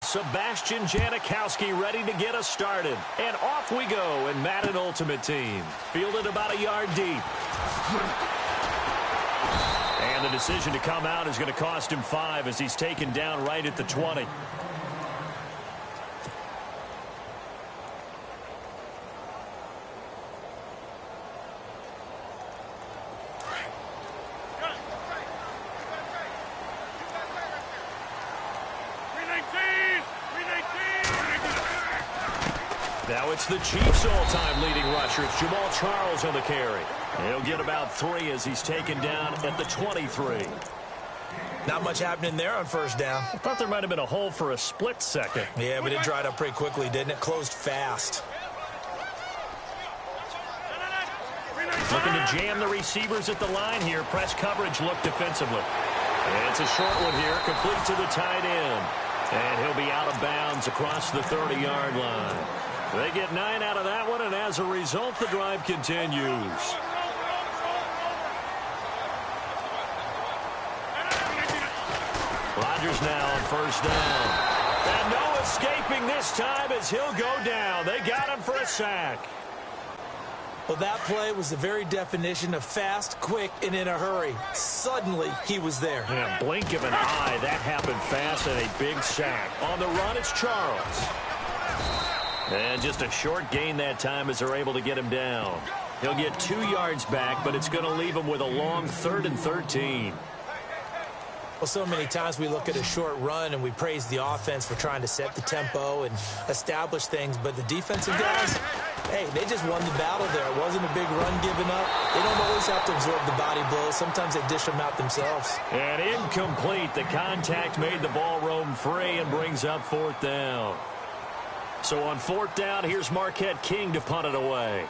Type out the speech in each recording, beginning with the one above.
Sebastian Janikowski ready to get us started. And off we go in Madden Ultimate Team. Fielded about a yard deep. And the decision to come out is going to cost him 5 as he's taken down right at the 20. Now it's the Chiefs' all-time leading rusher. It's Jamal Charles on the carry. He'll get about 3 as he's taken down at the 23. Not much happening there on first down. I thought there might have been a hole for a split second. Yeah, but it dried up pretty quickly, didn't it? Closed fast. Looking to jam the receivers at the line here. Press coverage look defensively. And it's a short one here, complete to the tight end. And he'll be out of bounds across the 30-yard line. They get 9 out of that one, and as a result, the drive continues. Rodgers now on first down. And no escaping this time as he'll go down. They got him for a sack. Well, that play was the very definition of fast, quick, and in a hurry. Suddenly, he was there. In a blink of an eye, that happened fast and a big sack. On the run, it's Charles. And just a short gain that time as they're able to get him down. He'll get 2 yards back, but it's going to leave him with a long 3rd and 13. Well, so many times we look at a short run and we praise the offense for trying to set the tempo and establish things, but the defensive guys, hey, they just won the battle there. It wasn't a big run given up. They don't always have to absorb the body blows. Sometimes they dish them out themselves. And incomplete. The contact made the ball roam free and brings up 4th down. So on 4th down, here's Marquette King to punt it away.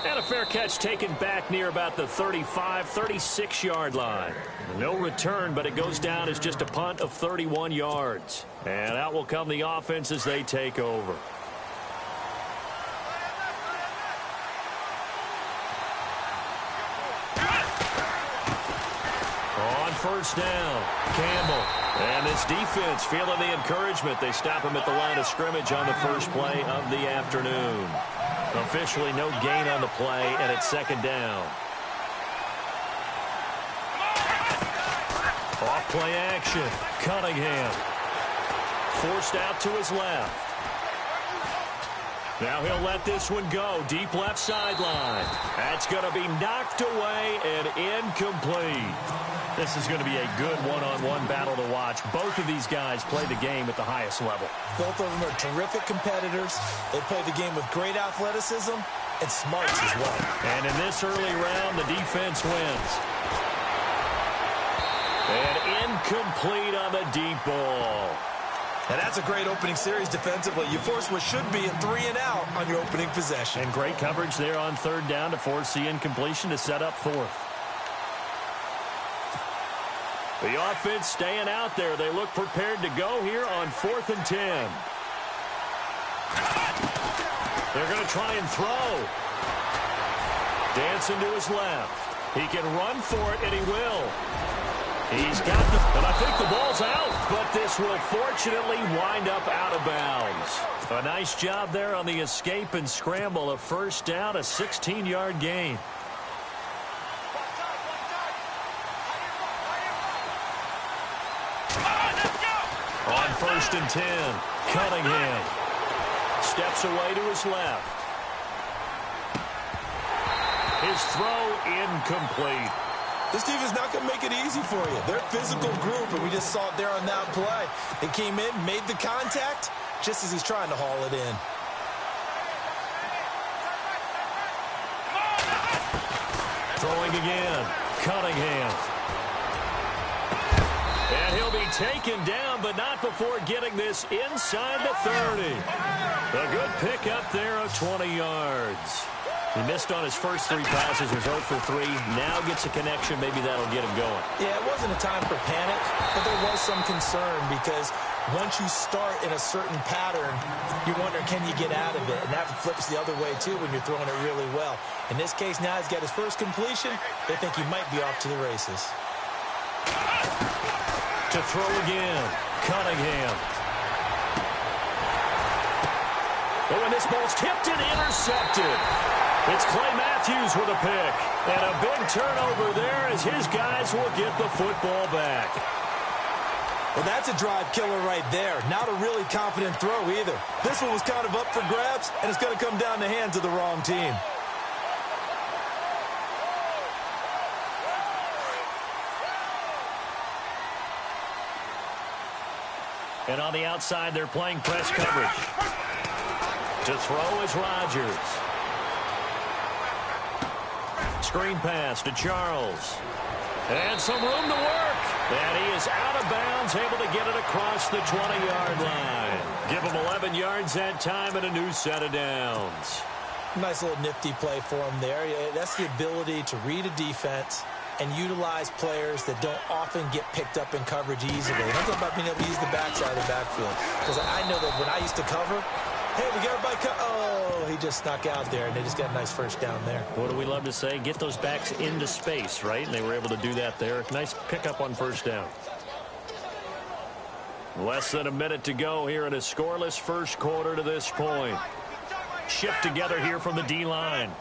And a fair catch taken back near about the 35, 36-yard line. No return, but it goes down as just a punt of 31 yards. And out will come the offense as they take over. On first down, Campbell. And this defense feeling the encouragement. They stop him at the line of scrimmage on the first play of the afternoon. Officially no gain on the play, and it's 2nd down. Off play action. Cunningham. Forced out to his left. Now he'll let this one go. Deep left sideline. That's going to be knocked away and incomplete. This is going to be a good one-on-one battle to watch. Both of these guys play the game at the highest level. Both of them are terrific competitors. They play the game with great athleticism and smarts as well. And in this early round, the defense wins. And incomplete on the deep ball. And that's a great opening series defensively. You force what should be a 3-and-out on your opening possession. And great coverage there on 3rd down to force the incompletion to set up 4th. The offense staying out there. They look prepared to go here on 4th and 10. They're going to try and throw. Dancing to his left. He can run for it, and he will. He's got the, and I think the ball's out, but this will fortunately wind up out of bounds. A nice job there on the escape and scramble. A first down, a 16-yard gain. On 1st and 10, Cunningham steps away to his left. His throw incomplete. This team is not going to make it easy for you. They're a physical group, and we just saw it there on that play. They came in, made the contact, just as he's trying to haul it in. Throwing again, Cunningham. And he'll be taken down, but not before getting this inside the 30. A good pickup there of 20 yards. He missed on his first 3 passes, was 0 for 3. Now gets a connection. Maybe that'll get him going. Yeah, it wasn't a time for panic, but there was some concern because once you start in a certain pattern, you wonder, can you get out of it? And that flips the other way, too, when you're throwing it really well. In this case, now he's got his first completion. They think he might be off to the races. To throw again. Cunningham. Oh, and this ball's tipped and intercepted. It's Clay Matthews with a pick. And a big turnover there as his guys will get the football back. Well, that's a drive killer right there. Not a really confident throw either. This one was kind of up for grabs, and it's going to come down the hands of the wrong team. And on the outside, they're playing press coverage. To throw is Rodgers. Screen pass to Charles. And some room to work. And he is out of bounds, able to get it across the 20-yard line. Give him 11 yards that time and a new set of downs. Nice little nifty play for him there. That's the ability to read a defense and utilize players that don't often get picked up in coverage easily. And I'm talking about being able to use the backside of the backfield. Because I know that when I used to cover, hey, we got everybody oh, he just snuck out there, and they just got a nice first down there. What do we love to say? Get those backs into space, right? And they were able to do that there. Nice pickup on first down. Less than a minute to go here in a scoreless first quarter to this point. Shift together here from the D-line.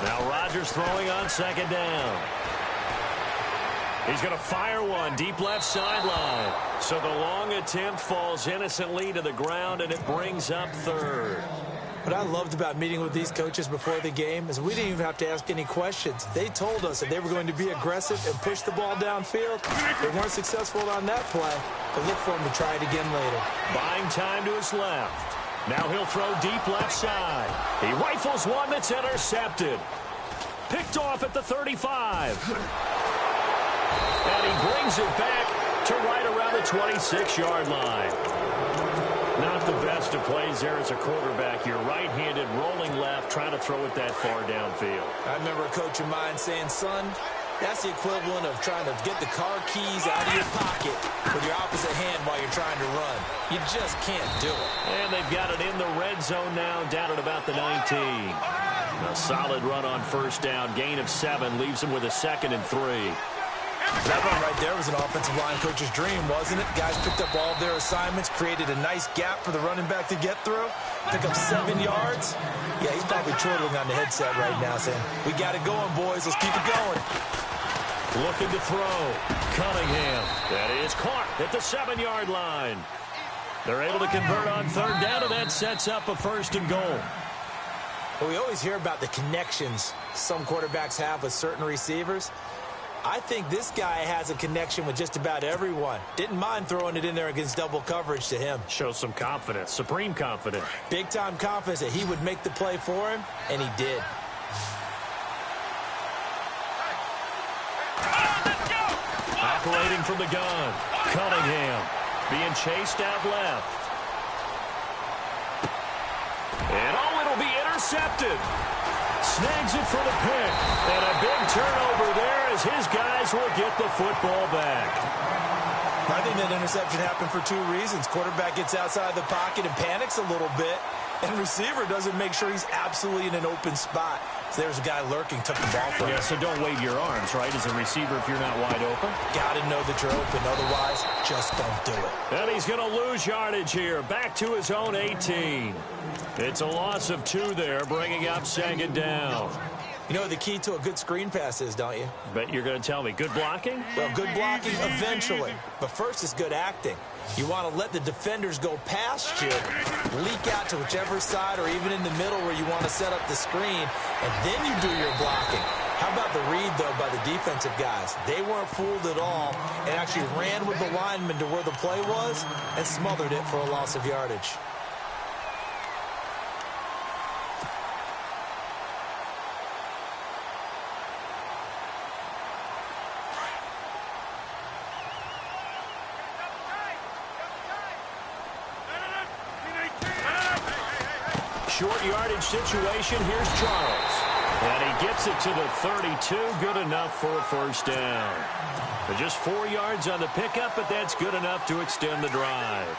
Now Rodgers throwing on second down. He's going to fire one deep left sideline. So the long attempt falls innocently to the ground, and it brings up third. What I loved about meeting with these coaches before the game is we didn't even have to ask any questions. They told us that they were going to be aggressive and push the ball downfield. They weren't successful on that play, but look for them to try it again later. Buying time to his left. Now he'll throw deep left side. He rifles one that's intercepted. Picked off at the 35. And he brings it back to right around the 26-yard line. Not the best of plays there as a quarterback. You're right-handed, rolling left, trying to throw it that far downfield. I remember a coach of mine saying, son, that's the equivalent of trying to get the car keys out of your pocket with your opposite hand while you're trying to run. You just can't do it. And they've got it in the red zone now, down at about the 19. A solid run on first down. Gain of 7 leaves them with a 2nd and 3. That run right there was an offensive line coach's dream, wasn't it? Guys picked up all of their assignments, created a nice gap for the running back to get through, pick up 7 yards. Yeah, he's probably chortling on the headset right now saying, we got it going, boys. Let's keep it going. Looking to throw. Cunningham. That is caught at the 7-yard line. They're able to convert on third down, and that sets up a 1st and goal. Well, we always hear about the connections some quarterbacks have with certain receivers. I think this guy has a connection with just about everyone. Didn't mind throwing it in there against double coverage to him. Shows some confidence, supreme confidence. Big-time confidence that he would make the play for him, and he did. Operating from the gun. Cunningham being chased out left. And it'll be intercepted. Snags it for the pick. And a big turnover there as his guys will get the football back. I think that interception happened for 2 reasons. Quarterback gets outside the pocket and panics a little bit, and receiver doesn't make sure he's absolutely in an open spot. So there's a guy lurking, took the ball from him. Yeah, so don't wave your arms, right, as a receiver if you're not wide open. Got to know that you're open. Otherwise, just don't do it. And he's going to lose yardage here, back to his own 18. It's a loss of 2 there, bringing up 2nd down. You know what the key to a good screen pass is, don't you? Bet you're going to tell me. Good blocking? Well, good blocking eventually. But first is good acting. You want to let the defenders go past you, leak out to whichever side or even in the middle where you want to set up the screen, and then you do your blocking. How about the read, though, by the defensive guys? They weren't fooled at all and actually ran with the lineman to where the play was and smothered it for a loss of yardage. Short yardage situation. Here's Charles. And he gets it to the 32. Good enough for a 1st down. But just 4 yards on the pickup, but that's good enough to extend the drive.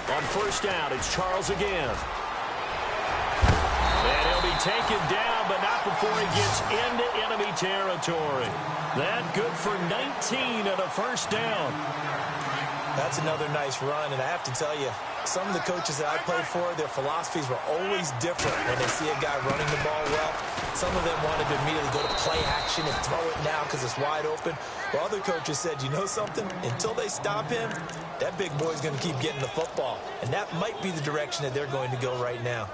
On 1st down, it's Charles again. And he'll be taken down, but not before he territory. That good for 19 and a first down. That's another nice run, and I have to tell you, some of the coaches that I played for, their philosophies were always different when they see a guy running the ball well. Some of them wanted to immediately go to play action and throw it now because it's wide open. While other coaches said, you know something? Until they stop him, that big boy's going to keep getting the football. And that might be the direction that they're going to go right now.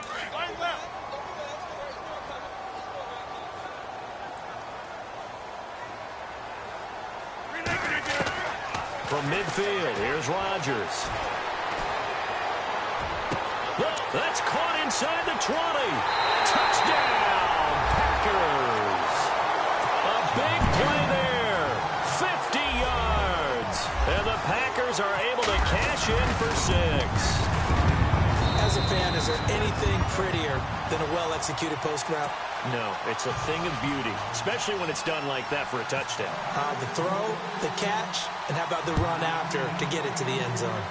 From midfield, here's Rodgers. That's caught inside the 20. Touchdown, Packers. A big play there. 50 yards. And the Packers are able to cash in for 6. As a fan, is there anything prettier than a well-executed post route? No, it's a thing of beauty, especially when it's done like that for a touchdown. The throw, the catch, and how about the run after to get it to the end zone?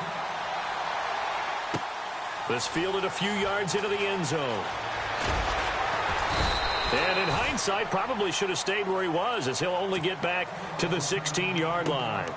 This fielded a few yards into the end zone. And in hindsight, probably should have stayed where he was, as he'll only get back to the 16-yard line.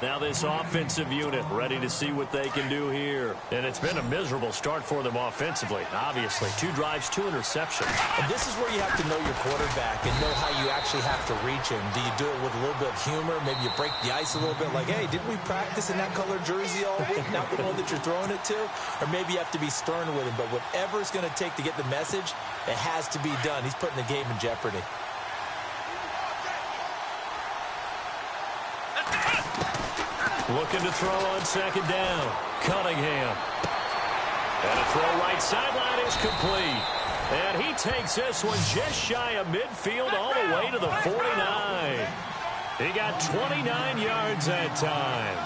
Now this offensive unit ready to see what they can do here. And it's been a miserable start for them offensively, obviously. 2 drives, 2 interceptions. And this is where you have to know your quarterback and know how you actually have to reach him. Do you do it with a little bit of humor? Maybe you break the ice a little bit like, hey, didn't we practice in that color jersey all week? Not the one that you're throwing it to? Or maybe you have to be stern with him. But whatever it's going to take to get the message, it has to be done. He's putting the game in jeopardy. Looking to throw on second down. Cunningham. And a throw right sideline is complete. And he takes this one just shy of midfield all the way to the 49. He got 29 yards that time.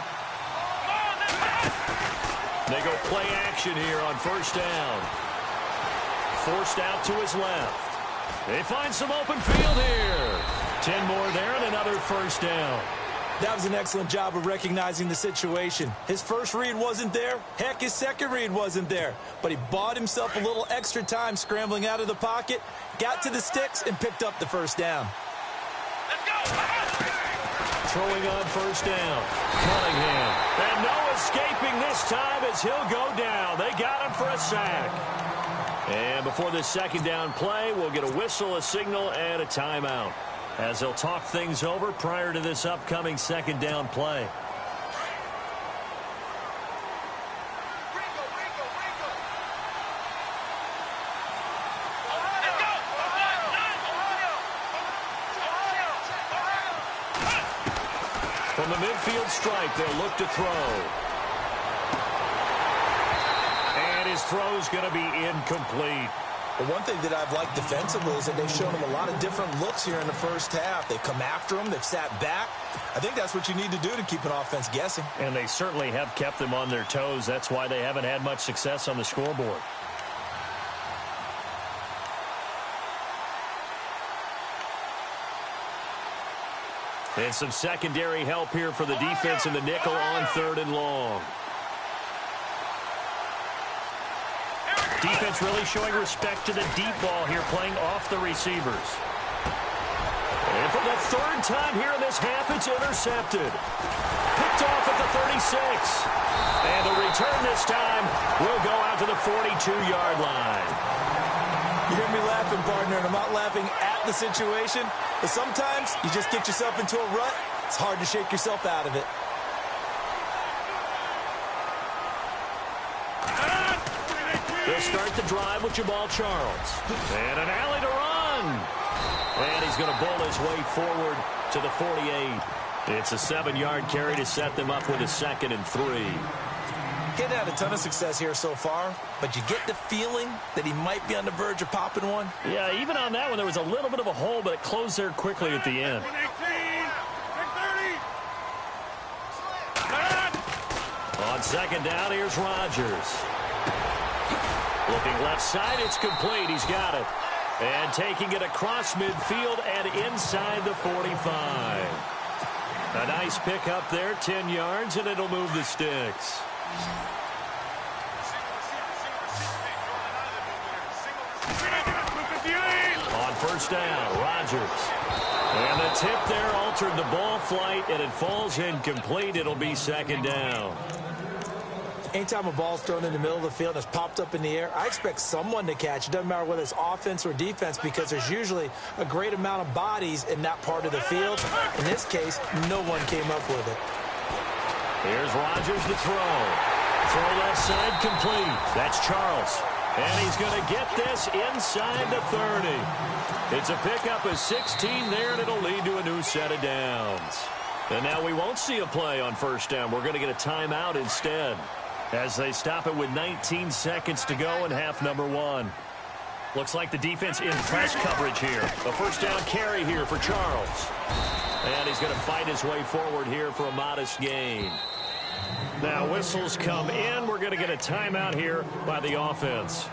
They go play action here on first down. Forced out to his left. They find some open field here. 10 more there and another first down. That was an excellent job of recognizing the situation. His first read wasn't there. Heck, his second read wasn't there. But he bought himself a little extra time scrambling out of the pocket, got to the sticks, and picked up the first down. Throwing on first down. Cunningham. And no escaping this time as he'll go down. They got him for a sack. And before this second down play, we'll get a whistle, a signal, and a timeout, as they'll talk things over prior to this upcoming second down play. From the midfield stripe, they'll look to throw. And his throw's going to be incomplete. But one thing that I've liked defensively is that they've shown him a lot of different looks here in the first half. They've come after him. They've sat back. I think that's what you need to do to keep an offense guessing. And they certainly have kept them on their toes. That's why they haven't had much success on the scoreboard. And some secondary help here for the defense in the nickel on 3rd and long. Defense really showing respect to the deep ball here, playing off the receivers. And for the 3rd time here in this half, it's intercepted. Picked off at the 36. And the return this time will go out to the 42-yard line. You hear me laughing, partner, and I'm not laughing at the situation. But sometimes you just get yourself into a rut. It's hard to shake yourself out of it. They'll start the drive with Jamal Charles. And an alley to run. And he's going to bowl his way forward to the 48. It's a 7-yard carry to set them up with a 2nd and 3. He's had a ton of success here so far, but you get the feeling that he might be on the verge of popping one. Yeah, even on that one, there was a little bit of a hole, but it closed there quickly at the end. On second down, here's Rodgers. Looking left side, it's complete. He's got it. And taking it across midfield and inside the 45. A nice pick up there, 10 yards, and it'll move the sticks. On first down. Rodgers. And the tip there altered the ball flight, and it falls incomplete. It'll be second down. Anytime a ball's thrown in the middle of the field and it's popped up in the air, I expect someone to catch. It doesn't matter whether it's offense or defense, because there's usually a great amount of bodies in that part of the field. In this case, no one came up with it. Here's Rodgers to throw. Throw left side complete. That's Charles. And he's going to get this inside the 30. It's a pickup of 16 there, and it'll lead to a new set of downs. And now we won't see a play on first down. We're going to get a timeout instead, as they stop it with 19 seconds to go in half number one. Looks like the defense in press coverage here. A first down carry here for Charles. And he's going to fight his way forward here for a modest gain. Now whistles come in. We're going to get a timeout here by the offense,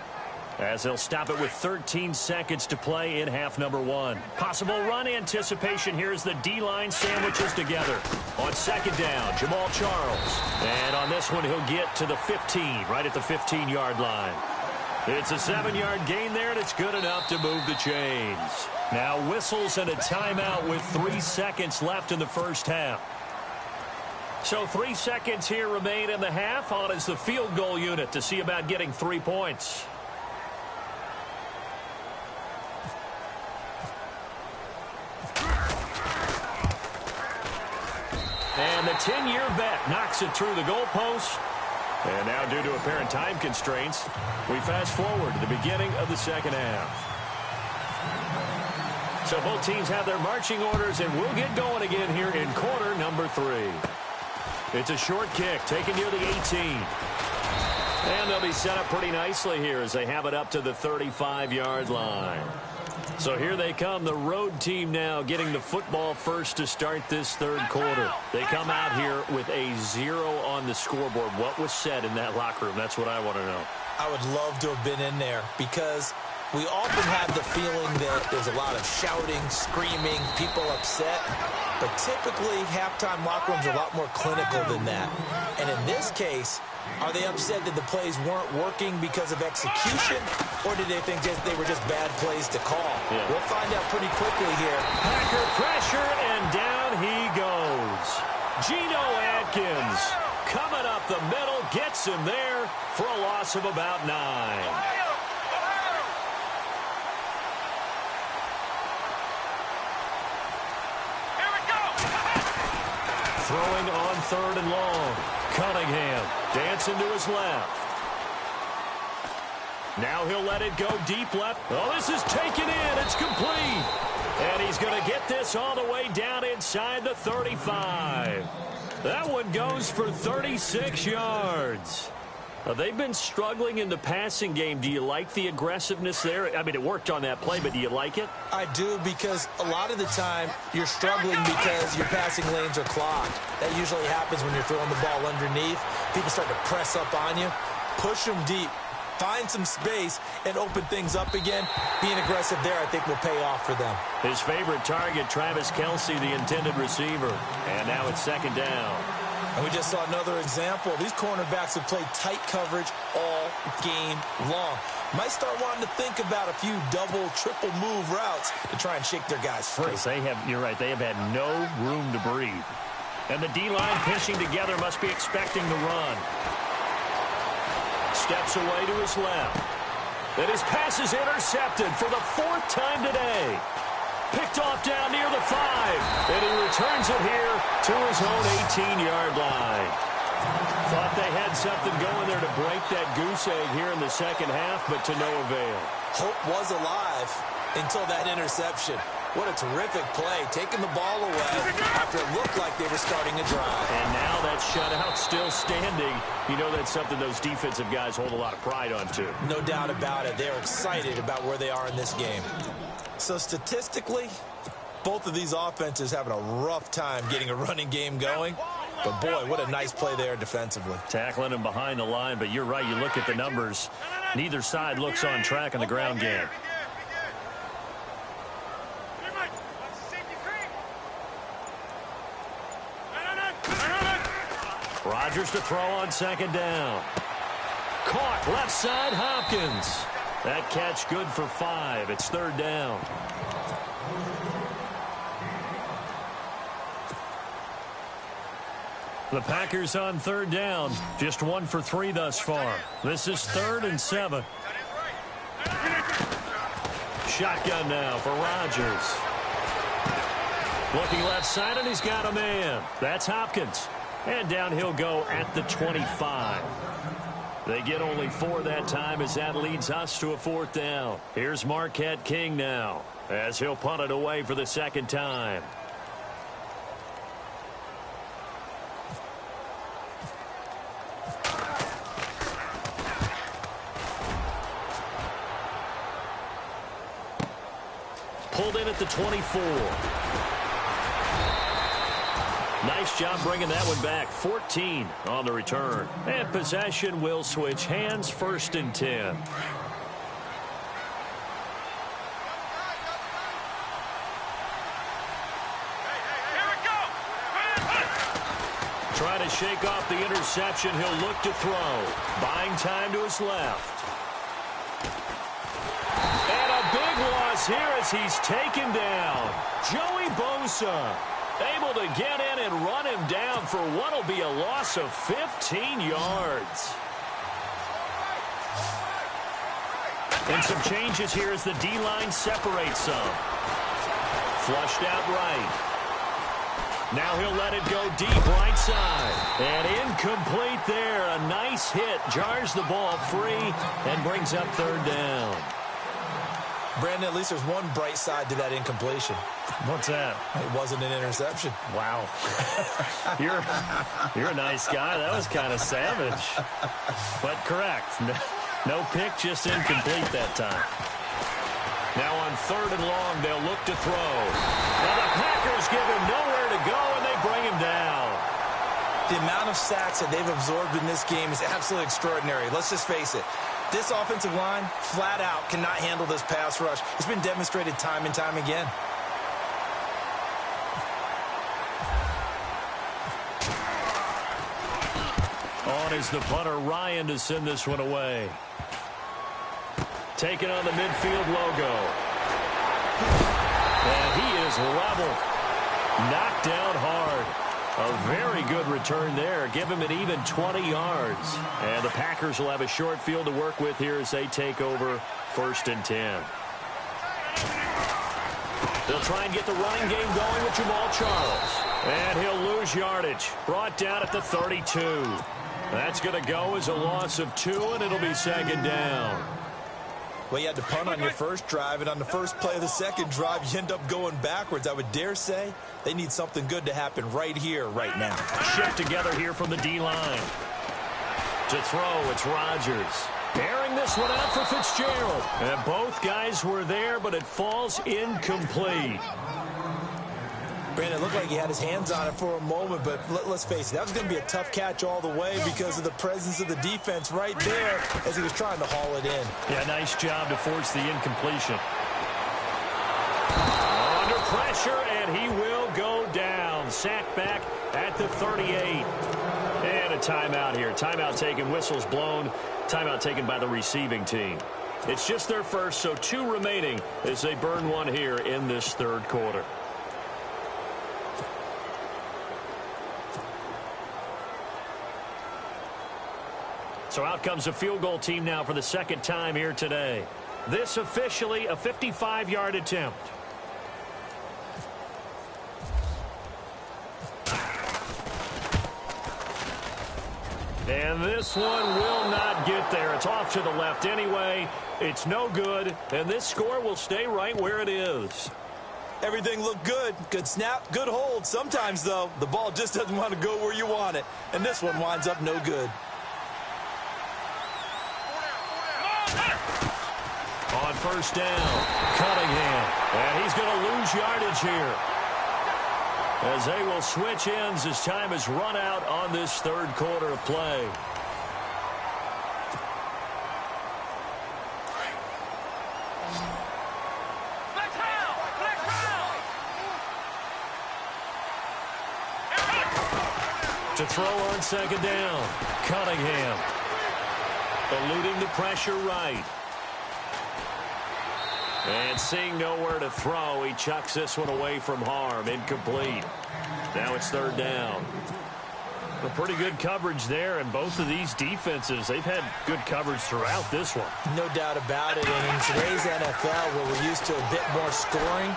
as they'll stop it with 13 seconds to play in half number one. Possible run anticipation here as the D-line sandwiches together. On second down, Jamal Charles. And on this one, he'll get to the 15, right at the 15-yard line. It's a 7-yard gain there, and it's good enough to move the chains. Now whistles and a timeout with 3 seconds left in the first half. So 3 seconds here remain in the half. On is the field goal unit to see about getting 3 points. And the 10-year vet knocks it through the goalpost. And now, due to apparent time constraints, we fast forward to the beginning of the second half. So both teams have their marching orders, and we'll get going again here in quarter number 3. It's a short kick taken near the 18. And they'll be set up pretty nicely here as they have it up to the 35-yard line. So here they come, the road team now getting the football first to start this third quarter. They come out here with a 0 on the scoreboard. What was said in that locker room? That's what I want to know. I would love to have been in there, because we often have the feeling that there's a lot of shouting, screaming, people upset. But typically, halftime locker rooms are a lot more clinical than that. And in this case, are they upset that the plays weren't working because of execution, or did they think they were just bad plays to call? Yeah. We'll find out pretty quickly here. Packer pressure, and down he goes. Geno Atkins coming up the middle, gets him there for a loss of about 9. Throwing on third and long. Cunningham dancing to his left. Now he'll let it go deep left. Oh, this is taken in. It's complete. And he's going to get this all the way down inside the 35. That one goes for 36 yards. They've been struggling in the passing game. Do you like the aggressiveness there? I mean, it worked on that play, but do you like it? I do, because a lot of the time you're struggling because your passing lanes are clogged. That usually happens when you're throwing the ball underneath. People start to press up on you. Push them deep. Find some space and open things up again. Being aggressive there, I think, will pay off for them. His favorite target, Travis Kelce, the intended receiver. And now it's second down. And we just saw another example. These cornerbacks have played tight coverage all game long. Might start wanting to think about a few double, triple move routes to try and shake their guys free. You're right, they have had no room to breathe. And the D-line pinching together must be expecting the run. Steps away to his left. And his pass is intercepted for the 4th time today. Picked off down near the 5. And he returns it here to his own 18-yard line. Thought they had something going there to break that goose egg here in the second half, but to no avail. Hope was alive until that interception. What a terrific play, taking the ball away after it looked like they were starting a drive. And now that shutout still standing. You know that's something those defensive guys hold a lot of pride on, too. No doubt about it. They're excited about where they are in this game. So statistically, both of these offenses having a rough time getting a running game going. But, boy, what a nice play there defensively. Tackling him behind the line, but you're right. You look at the numbers. Neither side looks on track in the ground game. Rodgers to throw on second down. Caught left side, Hopkins. That catch good for 5. It's third down. The Packers on third down. Just 1 for 3 thus far. This is 3rd and 7. Shotgun now for Rodgers. Looking left side, and he's got a man. That's Hopkins. And down he'll go at the 25. They get only 4 that time as that leads us to a 4th down. Here's Marquette King now as he'll punt it away for the 2nd time. Pulled in at the 24. Nice job bringing that one back. 14 on the return. And possession will switch hands. 1st and 10. Trying to shake off the interception. He'll look to throw. Buying time to his left. And a big loss here as he's taken down. Joey Bosa able to get in and run him down for what will be a loss of 15 yards. And some changes here as the D-line separates some. Flushed out right. Now he'll let it go deep right side. And incomplete there. A nice hit. Jars the ball free and brings up 3rd down. Brandon, at least there's one bright side to that incompletion. What's that? It wasn't an interception. Wow. You're a nice guy. That was kind of savage. But correct. No pick, just incomplete that time. Now on 3rd and long, they'll look to throw. Now the Packers give him nowhere to go, and they bring him down. The amount of sacks that they've absorbed in this game is absolutely extraordinary. Let's just face it. This offensive line, flat out, cannot handle this pass rush. It's been demonstrated time and time again. On is the punter, Ryan, to send this one away. Taking on the midfield logo. And he is leveled. Knocked down hard. A very good return there. Give him an even 20 yards. And the Packers will have a short field to work with here as they take over 1st and 10. They'll try and get the running game going with Jamal Charles. And he'll lose yardage. Brought down at the 32. That's going to go as a loss of 2, and it'll be 2nd down. Well, you had to punt on your first drive, and on the first play of the second drive, you end up going backwards. I would dare say they need something good to happen right here, right now. Shift together here from the D-line. To throw, it's Rodgers. Airing this one out for Fitzgerald. And both guys were there, but it falls incomplete. Brandon, it looked like he had his hands on it for a moment, but let's face it, that was going to be a tough catch all the way because of the presence of the defense right there as he was trying to haul it in. Yeah, nice job to force the incompletion. Under pressure, and he will go down. Sacked back at the 38. And a timeout here. Timeout taken, whistles blown. Timeout taken by the receiving team. It's just their first, so 2 remaining as they burn one here in this 3rd quarter. So out comes a field goal team now for the 2nd time here today. This officially a 55-yard attempt. And this one will not get there. It's off to the left anyway. It's no good, and this score will stay right where it is. Everything looked good. Good snap, good hold. Sometimes, though, the ball just doesn't want to go where you want it. And this one winds up no good. On 1st down, Cunningham. And he's going to lose yardage here, as they will switch ends as time is run out on this 3rd quarter of play. To throw on 2nd down, Cunningham. Eluding the pressure right. And seeing nowhere to throw, he chucks this one away from harm. Incomplete. Now it's 3rd down. A pretty good coverage there, and both of these defenses, they've had good coverage throughout this one. No doubt about it, and in today's NFL, where we're used to a bit more scoring,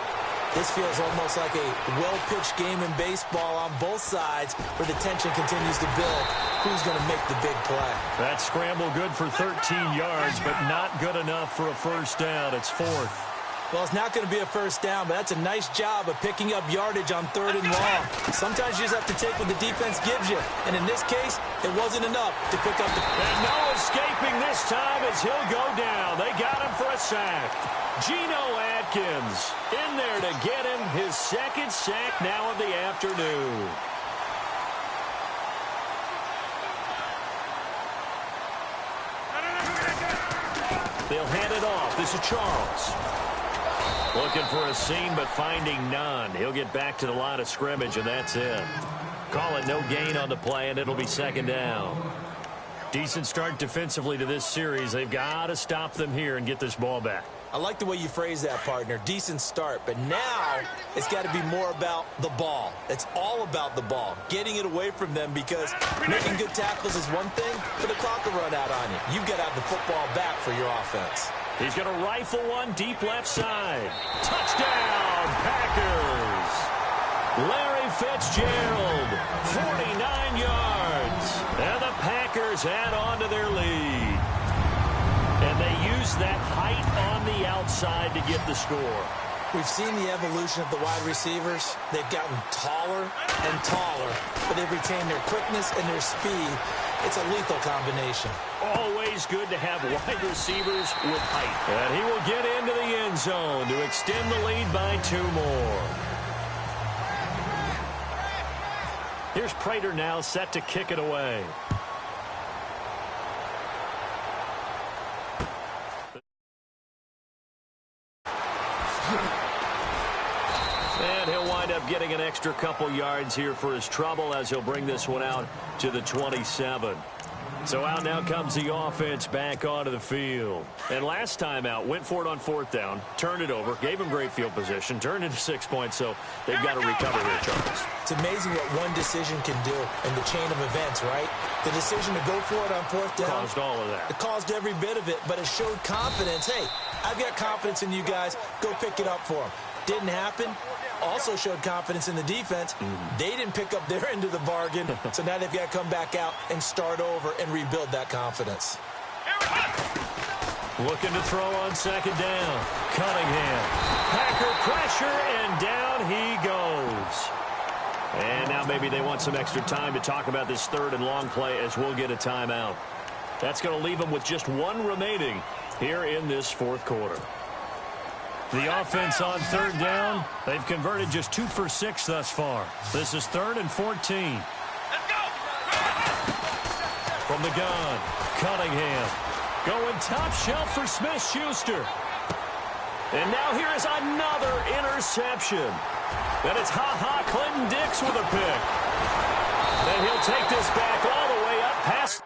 this feels almost like a well-pitched game in baseball on both sides where the tension continues to build. Who's going to make the big play? That scramble good for 13 yards, but not good enough for a first down. It's fourth. Well, it's not going to be a first down, but that's a nice job of picking up yardage on 3rd and long. Sometimes you just have to take what the defense gives you, and in this case, it wasn't enough to pick up the... And no escaping this time as he'll go down. They got him for a sack. Geno Atkins in there to get him his second sack now of the afternoon. They'll hand it off. This is Charles. Looking for a seam, but finding none. He'll get back to the line of scrimmage, and that's it. Call it no gain on the play, and it'll be second down. Decent start defensively to this series. They've got to stop them here and get this ball back. I like the way you phrase that, partner. Decent start, but now it's got to be more about the ball. It's all about the ball, getting it away from them, because making good tackles is one thing, but the clock will run out on you. You've got to have the football back for your offense. He's going to rifle one deep left side. Touchdown, Packers. Larry Fitzgerald, 49 yards. And the Packers add on to their lead. And they use that height on the outside to get the score. We've seen the evolution of the wide receivers. They've gotten taller and taller, but they've retained their quickness and their speed. It's a lethal combination. Always good to have wide receivers with height. And he will get into the end zone to extend the lead by 2 more. Here's Prater now set to kick it away. And he'll wind up getting an extra couple yards here for his trouble as he'll bring this one out to the 27. So out now comes the offense back onto the field. And last time out, went for it on 4th down, turned it over, gave him great field position, turned into 6 points, so they've got to recover here, Charles. It's amazing what one decision can do in the chain of events, right? The decision to go for it on 4th down. Caused all of that. It caused every bit of it, but it showed confidence. Hey, I've got confidence in you guys. Go pick it up for them. Didn't happen. Also showed confidence in the defense. They didn't pick up their end of the bargain, so now they've got to come back out and start over and rebuild that confidence. Looking to throw on 2nd down. Cunningham. Packer pressure, and down he goes. And now maybe they want some extra time to talk about this 3rd and long play as we'll get a timeout. That's going to leave them with just 1 remaining here in this 4th quarter. The offense on 3rd down, they've converted just 2 for 6 thus far. This is 3rd and 14. Let's go! From the gun, Cunningham going top shelf for Smith-Schuster. And now here is another interception. And it's Clinton Dix with a pick. And he'll take this back all the way up past...